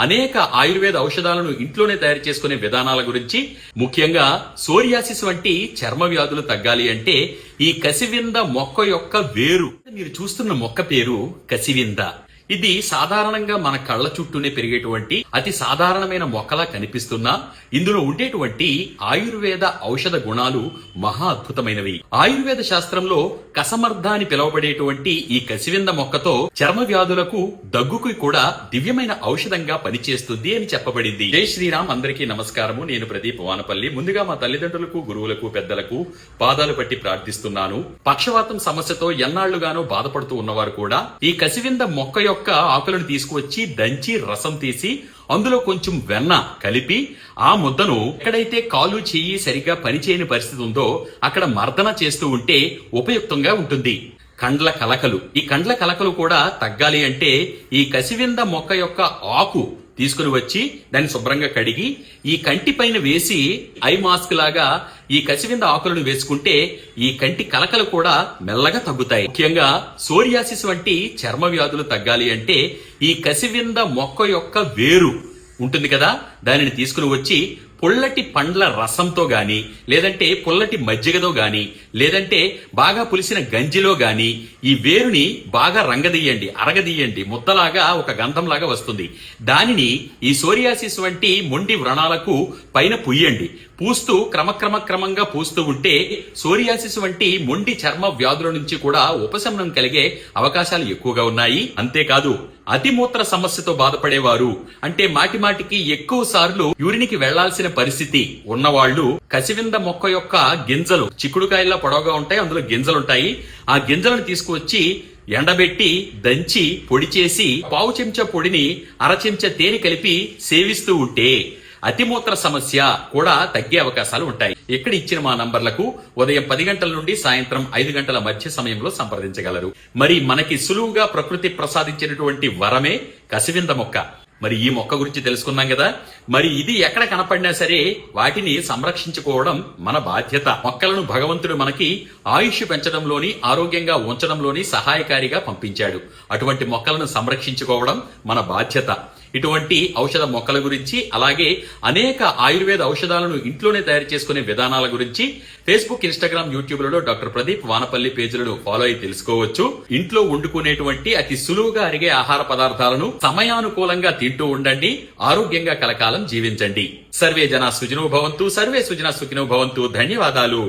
అనేక ఆయుర్వేద ఔషధాలను ఇంట్లోనే తయారు చేసుకునే విధానాల గురించి, ముఖ్యంగా సోరియాసిస్ వంటి చర్మ వ్యాధులు తగ్గాలి అంటే ఈ కసివింద మొక్క యొక్క వేరు. మీరు చూస్తున్న మొక్క పేరు కసివింద. ఇది సాధారణంగా మన కళ్ళ చుట్టూనే పెరిగేటువంటి అతి సాధారణమైన మొక్కలా కనిపిస్తున్నా ఇందులో ఉండేటువంటి ఆయుర్వేద ఔషధ గుణాలు మహా అద్భుతమైనవి. ఆయుర్వేద శాస్త్రంలో కసమర్ధ అని పిలువబడేటువంటి ఈ కసివింద మొక్కతో చర్మ వ్యాధులకు, దగ్గుకు కూడా దివ్యమైన ఔషధంగా పనిచేస్తుంది అని చెప్పబడింది. జై శ్రీరామ్. అందరికీ నమస్కారము. నేను ప్రదీప్ వానపల్లి. ముందుగా మా తల్లిదండ్రులకు, గురువులకు, పెద్దలకు పాదాలు పట్టి ప్రార్థిస్తున్నాను. పక్షవాతం సమస్యతో ఎన్నాళ్లుగానో బాధపడుతూ ఉన్నవారు కూడా ఈ కసివింద మొక్క యొక్క ఆకులను తీసుకువచ్చి దంచి రసం తీసి అందులో కొంచెం వెన్న కలిపి ఆ ముద్దను ఎక్కడైతే కాలు చెయ్యి సరిగ్గా పనిచేయని పరిస్థితి ఉందో అక్కడ మర్దన చేస్తూ ఉంటే ఉపయుక్తంగా ఉంటుంది. కండ్ల కలకలు, ఈ కండ్ల కలకలు కూడా తగ్గాలి అంటే ఈ కసివింద మొక్క యొక్క ఆకు తీసుకుని వచ్చి దాన్ని శుభ్రంగా కడిగి ఈ కంటి పైన వేసి ఐ మాస్క్ లాగా ఈ కసివింద ఆకులను వేసుకుంటే ఈ కంటి కలకలు కూడా మెల్లగా తగ్గుతాయి. ముఖ్యంగా సోరియాసిస్ వంటి చర్మ వ్యాధులు తగ్గాలి అంటే ఈ కసివింద మొక్క యొక్క వేరు ఉంటుంది కదా, దానిని తీసుకుని వచ్చి పుల్లటి పండ్ల రసంతో గాని, లేదంటే పుల్లటి మజ్జిగతో గాని, లేదంటే బాగా పులిసిన గంజిలో గాని ఈ వేరుని బాగా రంగదీయండి, అరగదీయండి. ముద్దలాగా ఒక గంధంలాగా వస్తుంది. దానిని ఈ సోరియాసిస్ వంటి మొండి వ్రణాలకు పైన పుయ్యండి. పూస్తూ క్రమంగా పూస్తూ ఉంటే సోరియాసిస్ వంటి మొండి చర్మ వ్యాధుల నుంచి కూడా ఉపశమనం కలిగే అవకాశాలు ఎక్కువగా ఉన్నాయి. అంతేకాదు అతిమూత్ర సమస్యతో బాధపడేవారు, అంటే మాటిమాటికి ఎక్కువ సార్లు యూరిన్కి వెళ్లాల్సిన పరిస్థితి ఉన్నవాళ్లు కసివింద మొక్క యొక్క గింజలు చిక్కుడుకాయల్లా పొడవుగా ఉంటాయి, అందులో గింజలుంటాయి. ఆ గింజలను తీసుకువచ్చి ఎండబెట్టి దంచి పొడి చేసి పావు చెంచా పొడిని అర చెంచా తేనె కలిపి సేవిస్తూ ఉంటే అతిమూత్ర సమస్య కూడా తగ్గే అవకాశాలు ఉంటాయి. ఇక్కడ ఇచ్చిన మా నంబర్లకు ఉదయం 10 గంటల నుండి సాయంత్రం 5 గంటల మధ్య సమయంలో సంప్రదించగలరు. మరి మనకి సులువుగా ప్రకృతి ప్రసాదించినటువంటి వరమే కసివింద మొక్క. మరి ఈ మొక్క గురించి తెలుసుకున్నాం కదా. మరి ఇది ఎక్కడ కనపడినా సరే వాటిని సంరక్షించుకోవడం మన బాధ్యత. మొక్కలను భగవంతుడు మనకి ఆయుష్ పెంచడంలోని, ఆరోగ్యంగా ఉంచడంలోని సహాయకారిగా పంపించాడు. అటువంటి మొక్కలను సంరక్షించుకోవడం మన బాధ్యత. ఇటువంటి ఔషధ మొక్కల గురించి, అలాగే అనేక ఆయుర్వేద ఔషధాలను ఇంట్లోనే తయారు చేసుకునే విధానాల గురించి ఫేస్బుక్, ఇన్స్టాగ్రామ్, యూట్యూబ్లలో డాక్టర్ ప్రదీప్ వానపల్లి పేజీలను ఫాలో అయి తెలుసుకోవచ్చు. ఇంట్లో వండుకునేటువంటి అతి సులువుగా అరిగే ఆహార పదార్థాలను సమయానుకూలంగా తింటూ ఉండండి. ఆరోగ్యంగా కలకాలం జీవించండి. సర్వే జనా సుఖినో భవంతు. సర్వే సుజనా సుఖినో భవంతు. ధన్యవాదాలు.